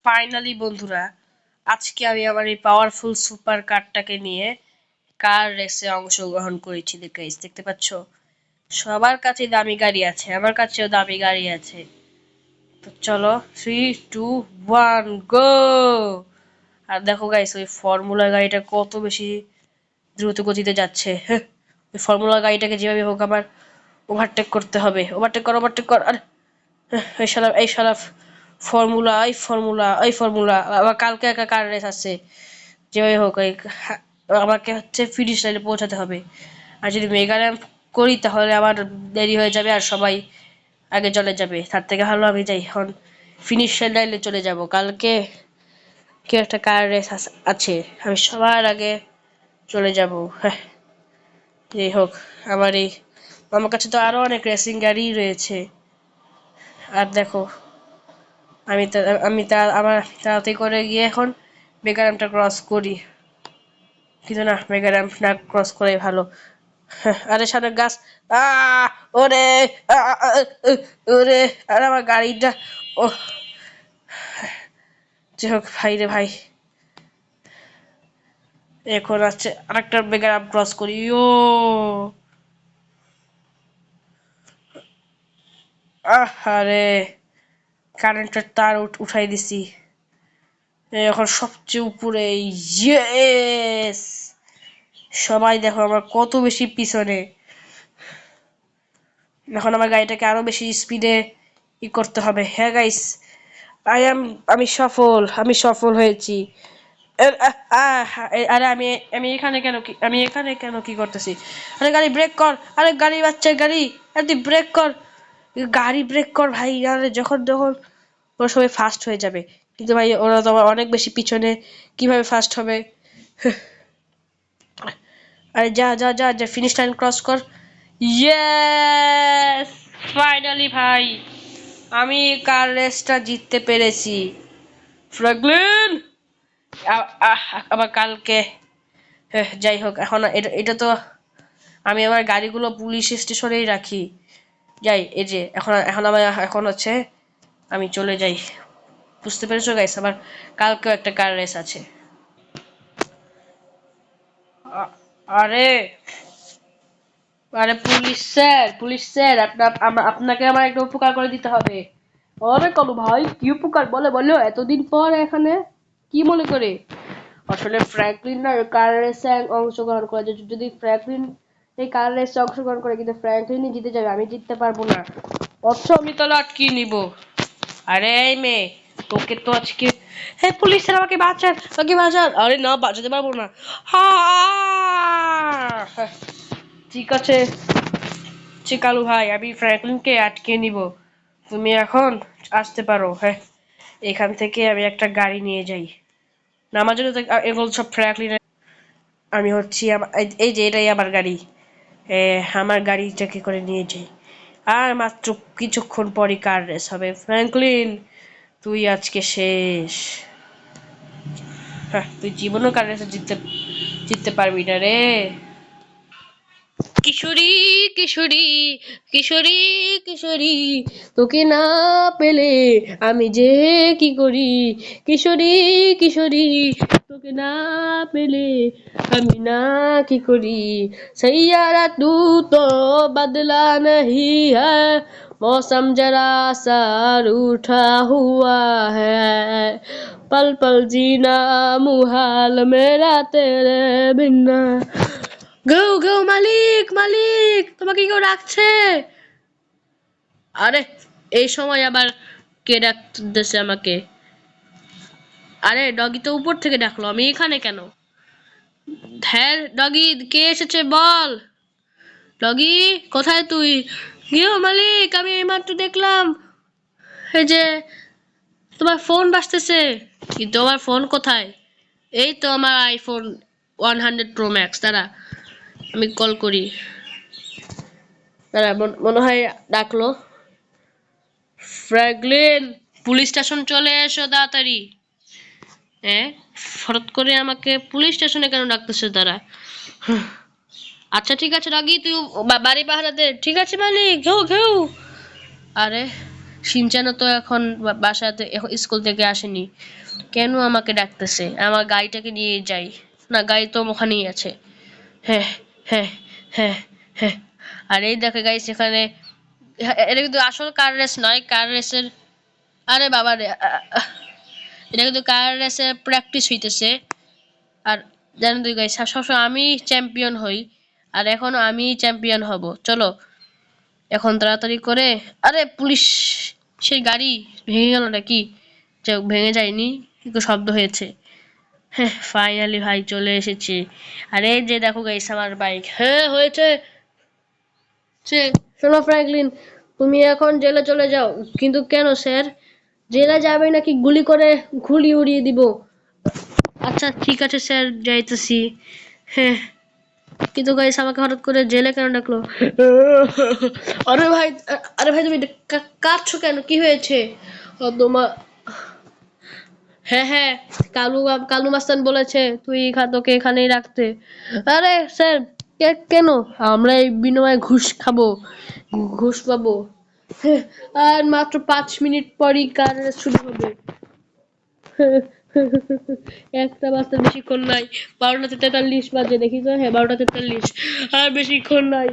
Finally বন্ধুরা, আজকে আমি আমার এই পাওয়ারফুল সুপার কারটাকে নিয়ে কার রেসে অংশগ্রহণ করেছি। দেখতে পাচ্ছ, সবার কাছে দামি গাড়ি আছে, আমার কাছেও দামি গাড়ি আছে। তো চলো 3, 2, 1 গো। আর দেখো গাইস, ওই ফর্মুলা গাড়িটা কত বেশি দ্রুত গতিতে যাচ্ছে। ওই ফর্মুলা গাড়িটাকে যেভাবে হোক আমার ওভারটেক করতে হবে। ওভারটেক কর। আর এই শালা ফর্মুলা আবার কালকে একটা কার রেস আছে। যেভাবে হোক আমাকে হচ্ছে ফিনিশ লাইনে পৌঁছাতে হবে। আর যদি মেগা র্যাম্প করি তাহলে আমার দেরি হয়ে যাবে আর সবাই আগে চলে যাবে। তার থেকে ভালো আমি যাই এখন ফিনিশ লাইনে চলে যাব। কালকে কি একটা কার রেস আছে, আমি সবার আগে চলে যাব। হ্যাঁ, যাই হোক, আমার কাছে তো আরো অনেক রেসিং গাড়ি রয়েছে। আর দেখো, আমি তা আমি তা আমার তাড়াতাড়ি করে গিয়ে এখন মেগা র্যাম্পটা ক্রস করি। কিন্তু না, মেগা র্যাম্প না ক্রস করে ভালো। আরে সামনে গাছ। আহ ওরে ওরে, আরে আমার গাড়িটা। ও যাই হোক, ভাই রে ভাই, এখন আছে আরেকটা মেগা র্যাম্প ক্রস করি। ও আরে কারেন্টের তার উঠাই দিছি এখন সবচেয়ে উপরে। ইয়েস, সবাই দেখো আমার কত বেশি পিছনে। এখন আমার গাড়িটাকে আরো বেশি স্পিডে করতে হবে। হ্যাঁ গাইস, আই এম আমি সফল হয়েছি। আরে আমি এখানে কেন কি করতেছি? আরে গাড়ি ব্রেক কর, আরে গাড়ি বাচ্চা গাড়ি, আরে তুই ব্রেক কর, গাড়ি ব্রেক কর ভাই। আরে যখন যখন ওরা সবাই ফাস্ট হয়ে যাবে, কিন্তু ভাই ওরা তো অনেক বেশি পিছনে, কিভাবে ফাস্ট হবে? আরে যা ফিনিশ লাইন ক্রস কর। ইয়েস, ফাইনালি ভাই, আমি কার রেসটা জিততে পেরেছি। ফ্র্যাঙ্কলিন, আবার কালকে। যাই হোক, এখন এটা তো আমি আমার গাড়িগুলো পুলিশ স্টেশনেই রাখি। যাই, এই যে এখন আমার এখন হচ্ছে আমি চলে যাই। বুঝতে পেরেছো গাইস, আমার কালকেও একটা কার রেস আছে। আরে আরে পুলিশ স্যার, আপনাকে আমার একটা উপকার করে দিতে হবে। আরে কালু ভাই, কি উপকার? বলো এতদিন পর এখানে কি মনে করে? আসলে ফ্র্যাঙ্কলিন না কার রেসে অংশগ্রহণ করে, যদি ফ্র্যাঙ্কলিন এই কার রেসে অংশগ্রহণ করে কিন্তু ফ্র্যাঙ্কলিনই জিতে যাবে, আমি জিততে পারবো না। অর্থ আমি তাহলে আটকিয়ে নিব। আরে এই মেয়ে, তোকে তো আজকে। হ্যাঁ পুলিশ স্যার, আমাকে বাঁচান। আরে না, বাঁচাতে পারবো না। হা, ঠিক আছে কালু ভাই, আমি ফ্র্যাঙ্কলিনকে আটকে নিব। তুমি এখন আসতে পারো। হ্যাঁ, এখান থেকে আমি একটা গাড়ি নিয়ে যাই। না, আমার জন্য তো এগুলো সব ফ্র্যাঙ্কলিনের। আমি হচ্ছি এই যে এটাই আমার গাড়ি। আমার গাড়িটাকে করে নিয়ে যাই। আর মাত্র কিছুক্ষণ পরই কার রেস হবে। ফ্র্যাঙ্কলিন, তুই আজকে শেষ। হ্যাঁ, তুই জীবনও কার রেসে জিততে পারবি না রে। কিশোরী কিশোরী কিশোরী কিশোরী, তোকে না পেলে আমি যে কি করি। কিশোরী কিশোরী, তোকে না পেলে আমি না কি করি। सैयारा तू तो बदला नहीं है, मौसम जरा सा रूठा हुआ है, पल पल जीना मुहाल मेरा तेरे बिना। গো গো, মালিক তোমাকে কেউ ডাকছে। আরে এই সময় আবার কে ডাকতেছে আমাকে? আরে ডগি তো উপর থেকে ডাকলো, আমি এখানে কেন? হ্যাঁ ডগি, কে এসেছে বল। ডগি, কোথায় তুই? গো মালিক, আমি এইমাত্র দেখলাম এই যে তোমার ফোন বাজতেছে। কিন্তু আমার ফোন কোথায়? এই তো আমার আইফোন 100 Pro Max। দাঁড়া, আমি কল করি। দাঁড়া, মনে হয় ডাকলো। ফ্র্যাঙ্কলিন, পুলিশ স্টেশন চলে এসো তাড়াতাড়ি। হ্যাঁ, হঠাৎ করে আমাকে পুলিশ স্টেশনে কেন ডাকতেছে তারা? আচ্ছা ঠিক আছে রাগি, তুই বাড়ি পাহারা দে। ঠিক আছে মালিক, ঘেউ ঘেউ। আরে শিনচানও তো এখন বাসাতে স্কুল থেকে আসেনি, কেন আমাকে ডাকতেছে? আমার গাড়িটাকে নিয়ে যাই। না, গাড়ি তো ওখানেই আছে। হ্যাঁ, হ্যাঁ, হ্যাঁ, হ্যাঁ। আর এই দেখে গাইস এখানে, এটা কিন্তু আসল কার রেস নয়, কার রেসের, আরে বাবা রে, এটা কিন্তু কার রেসের প্র্যাকটিস হইতেছে। আর জানেন তো গাইস, সবসময় আমি চ্যাম্পিয়ন হই, আর এখনো আমি চ্যাম্পিয়ন হব। চলো এখন তাড়াতাড়ি করে, আরে পুলিশ, সেই গাড়ি ভেঙে গেল নাকি? ভেঙে যায়নি, কিন্তু শব্দ হয়েছে। হ্যাঁ, ফাইনালি ভাই চলে এসেছি। আরে যে দেখো গাইস আমার বাইক, হ্যাঁ হয়েছে। শোনো ফ্র্যাঙ্কলিন, তুমি এখন জেলে চলে যাও। কিন্তু কেন স্যার? জেলে যাবে নাকি গুলি করে গুলি উড়িয়ে দিব? আচ্ছা ঠিক আছে স্যার, যাইতেছি। হ্যাঁ, কিন্তু গাইস আমাকে হঠাৎ করে জেলে কেন ডাকলো? আরে ভাই, আরে ভাই তুমি কাঁদছো কেন? কি হয়েছে? তোমার, হ্যাঁ হ্যাঁ, কালু কালু মাস্তান বলেছে তুই তোকে এখানেই রাখতে। আরে স্যার, কেন? আমরা এই বিনিময়ে ঘুষ খাবো, ঘুষ পাবো। হ্যাঁ, আর মাত্র 5 মিনিট পরই কার শুরু হবে। একটা বাজতে বেশিক্ষণ নাই, 12টা 43 বাজে, দেখি তো, হ্যাঁ 12টা 43, আর বেশিক্ষণ নাই।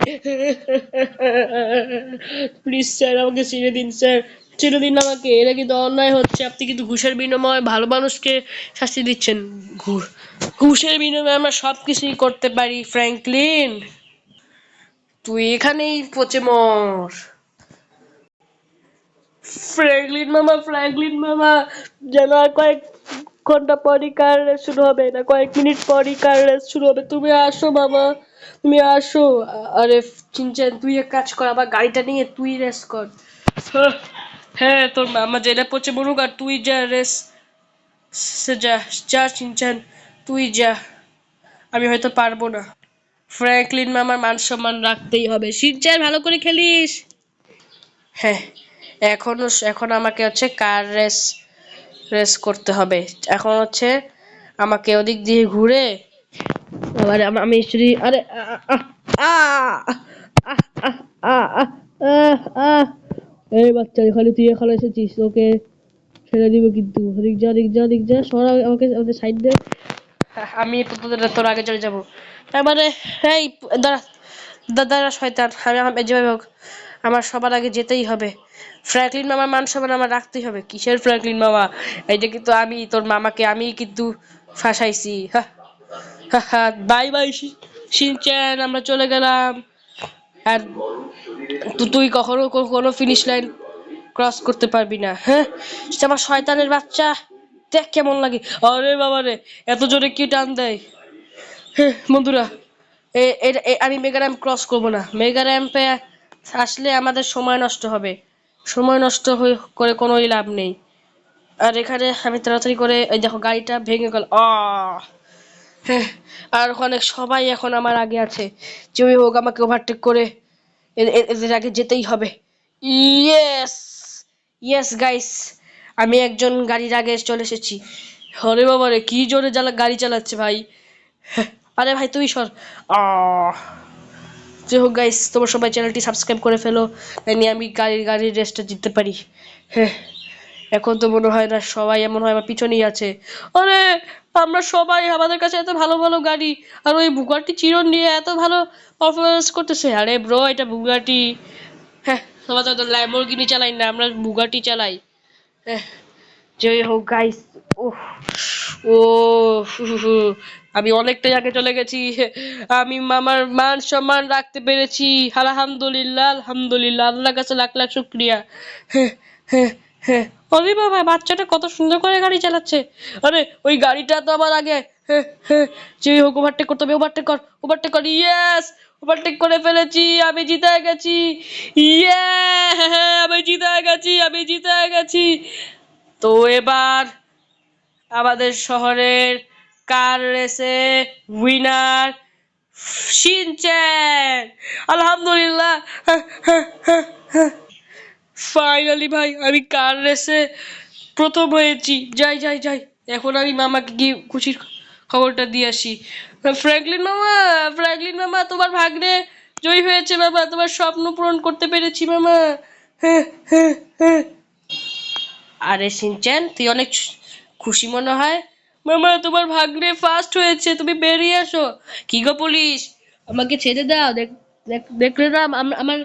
প্লিজ স্যার আমাকে ছেড়ে দিন স্যার, ছেড়ে দিন আমাকে, এটা কিন্তু অন্যায় হচ্ছে, আপনি কিন্তু ঘুষের বিনিময়ে ভালো মানুষকে শাস্তি দিচ্ছেন। ঘুষের বিনিময়ে আমরা সব কিছুই করতে পারি ফ্র্যাঙ্কলিন, তুই এখানেই পচে মর। ফ্র্যাঙ্কলিন মামা যেন আর কয়েক ঘন্টা পরই কার রেস শুরু হবে, না কয়েক মিনিট পরই কার রেস শুরু হবে, তুমি আসো মামা, তুমি আসো। আরে চিনচেন, তুই এক কাজ কর, আবার গাড়িটা নিয়ে তুই রেস কর। হ্যাঁ, হ্যাঁ, তোর মামা জেলে পচে মরুক, আর তুই যা রেস, যা, যা চিনচেন, তুই যা, আমি হয়তো পারবো না। ফ্র্যাঙ্কলিন মামার মান সম্মান রাখতেই হবে, চিনচেন ভালো করে খেলিস। হ্যাঁ, এখন আমাকে হচ্ছে কার রেস রেস করতে হবে। এখন হচ্ছে আমাকে ওদিক দিয়ে ঘুরে, আবার আমি যদি, আরে এই বাচ্চা, এখানে তুই এখানে এসেছিস, ওকে ছেড়ে দিব কিন্তু। দিক যা, দিক যা, দিক যা, সরা আমাকে, আমাদের সাইড দে। আমি তোর আগে চলে যাবো। তারপরে এই দাঁড়া, দাদা শয়তান, আমি যেভাবে হোক আমার সবার আগে যেতেই হবে। ফ্র্যাঙ্কলিন মামার মান সম্মান আমার রাখতেই হবে। কিসের ফ্র্যাঙ্কলিন মামা? এইটা কিন্তু আমি তোর মামাকে আমি কিন্তু ফাঁসাইছি। হা হা হা, বাই বাই শিনচ্যান, আমরা চলে গেলাম। আর তুই কখনো কোনো ফিনিশ লাইন ক্রস করতে পারবি না। হ্যাঁ, সে আমার শয়তানের বাচ্চা, দেখ কেমন লাগে। আরে বাবা রে, এত জোরে কি টান দেয়। হ্যাঁ বন্ধুরা, আমি মেগা র্যাম্প ক্রস করবো না, মেগা র্যাম্পে আসলে আমাদের সময় নষ্ট হবে, সময় নষ্ট করে কোনোই লাভ নেই। আর এখানে আমি তাড়াতাড়ি করে, এই দেখো গাড়িটা ভেঙে গেল। হ্যাঁ, আর ওখানে সবাই এখন আমার আগে আছে, যে হোক আমাকে ওভারটেক করে এদের আগে যেতেই হবে। ইয়েস, ইয়েস গাইস, আমি একজন গাড়ির আগে চলে এসেছি। আরে বাবা রে, কি জোরে গাড়ি চালাচ্ছে ভাই। হ্যাঁ, আরে ভাই তুই সর। আহ যাই হোক গাইস, তোমরা সবাই চ্যানেলটি সাবস্ক্রাইব করে ফেলো, জানি আমি গাড়ির রেসটা জিততে পারি। হ্যাঁ, এখন তো মনে হয় না সবাই, এমন হয় আমার পিছনেই আছে। আরে আমরা সবাই, আমাদের কাছে এত ভালো ভালো গাড়ি, আর ওই বুগাটি চিরন নিয়ে এত ভালো পারফরমেন্স করতেছে। আরে ব্রো, এটা বুগাটি। হ্যাঁ, সবাই তো ল্যাম্বরগিনি চালাই না, আমরা বুগাটি চালাই। হ্যাঁ, যাই হোক গাইস, ওহ ও আমি অনেকটাই আগে চলে গেছি, আমি মামার মান সম্মান রাখতে পেরেছি। আলহামদুলিল্লাহ, আলহামদুলিল্লাহ, আল্লাহর কাছে লাখ লাখ শুকরিয়া। হ্যাঁ, হ্যাঁ, হ্যাঁ। আরে বাবা, বাচ্চাটা কত সুন্দর করে গাড়ি চালাচ্ছে। আরে ওই গাড়িটা তো আমার আগে। হ্যাঁ, হ্যাঁ, যে হোক ওভারটেক করতে হবে, ওভারটেক কর, ওভারটেক কর। ইয়েস, ওভারটেক করে ফেলেছি, আমি জিতে গেছি। ইয়ে, আমি জিতে গেছি, আমি জিতে গেছি। তো এবার আমাদের শহরের কার রেসে উইনার শিনচ্যান, আলহামদুলিল্লাহ। ফাইনালি ভাই আমি কার রেসে প্রথম হয়েছি। যাই যাই যাই, এখন আমি মামাকে গিয়ে খুশির খবরটা দিয়ে আসি। ফ্র্যাঙ্কলিন মামা, ফ্র্যাঙ্কলিন মামা, তোমার ভাগ্নে জয়ী হয়েছে মামা, তোমার স্বপ্ন পূরণ করতে পেরেছি মামা। হ্যাঁ, হ্যাঁ, হ্যাঁ। আরে সিনচ্যান, তুই অনেক খুশি মনে হয়। মামা, তোমার ভাগ্নে ফার্স্ট হয়েছে, তুমি বেরিয়ে আসো। কি গো পুলিশ, আমাকে ছেড়ে দাও। দেখলে না আমার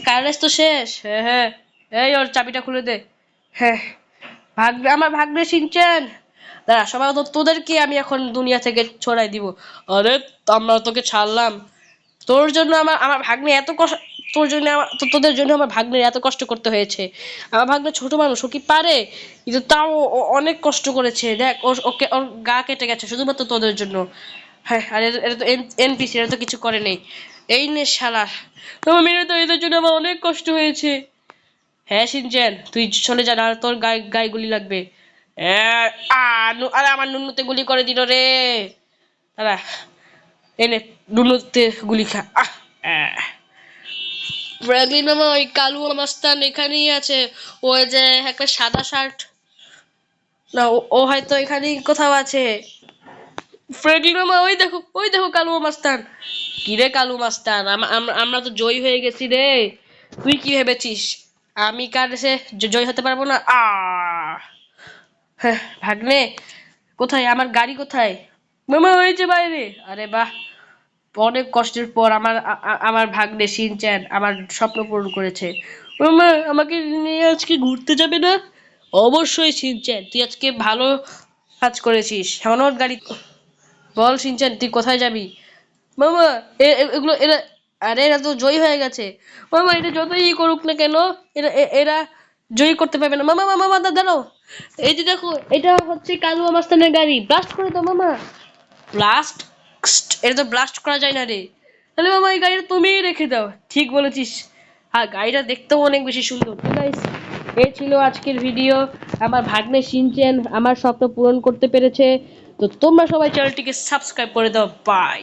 কার রেস তো শেষ। হ্যাঁ হ্যাঁ, এই ওর চাবিটা খুলে দে। হ্যাঁ, আমার ভাগ্নে সিনচ্যান। দাঁড়া, সবাই তোদেরকে আমি এখন দুনিয়া থেকে ছড়াই দিব। আরে, আমরা তোকে ছাড়লাম তোর জন্য। আমার আমার ভাগ্নে এত কষ্ট, তোর জন্য তোদের জন্য আমার ভাগ্নের এত কষ্ট করতে হয়েছে। আমার ভাগ্নে ছোট মানুষ, ও কি পারে? কিন্তু তাও ও অনেক কষ্ট করেছে। দেখ, ওকে ওর গা কেটে গেছে শুধুমাত্র তোদের জন্য। হ্যাঁ, আর এটা তো এনপিসি, এটা তো কিছু করে নেই। এই নে শালা, তোমার মেরে তো, এদের জন্য আমার অনেক কষ্ট হয়েছে। হ্যাঁ শিনচেন, তুই চলে যা, না তোর গায়ে গায়ে গুলি লাগবে। আরে আমার নুনুতে গুলি করে দিল রে। দাঁড়া, এনে নুনুতে গুলি খা। ফ্র্যাঙ্কলিন মামা, ওই কালু মাস্তান এখানেই আছে। ওই যে একটা সাদা শার্ট, না ও হয়তো এখানেই কোথাও আছে। ফ্র্যাঙ্কলিন মামা, ওই দেখো কালু মাস্তান। কি রে কালু মাস্তান, আমরা তো জয়ী হয়ে গেছি রে। তুই কি ভেবেছিস আমি কার সে জয়ী হতে পারবো না? হ্যাঁ, ভাগ্নে কোথায়? আমার গাড়ি কোথায়? মামা, ওই যে বাইরে। আরে বাহ, অনেক কষ্টের পর আমার ভাগ্নে শিনচ্যান আমার স্বপ্ন পূরণ করেছে। মামা, আমাকে নিয়ে আজকে ঘুরতে যাবে না? অবশ্যই শিনচ্যান, তুই আজকে ভালো কাজ করেছিস। আমার গাড়ি। বল শিনচ্যান, তুই কোথায় যাবি? মামা, এগুলো এরা, আরে এরা তো জয়ী হয়ে গেছে। মামা, এটা যতই করুক না কেন, এরা জয়ী করতে পারবে না। মামা মামা মামা, দাঁড়াও। এই যে দেখো, এটা হচ্ছে কালু মাস্তানের গাড়ি। ব্লাস্ট করে দাও মামা। ব্লাস্ট? এটা তো ব্লাস্ট করা যায় না রে। তাহলে মামা, এই গাড়িটা তুমিই রেখে দাও। ঠিক বলেছিস। হ্যাঁ, গাড়িটা দেখতেও অনেক বেশি সুন্দর। তো গাইস, এই ছিল আজকের ভিডিও। আমার ভাগ্নে শিনচ্যান আমার স্বপ্ন পূরণ করতে পেরেছে। তো তোমরা সবাই চ্যানেলটিকে সাবস্ক্রাইব করে দাও। বাই।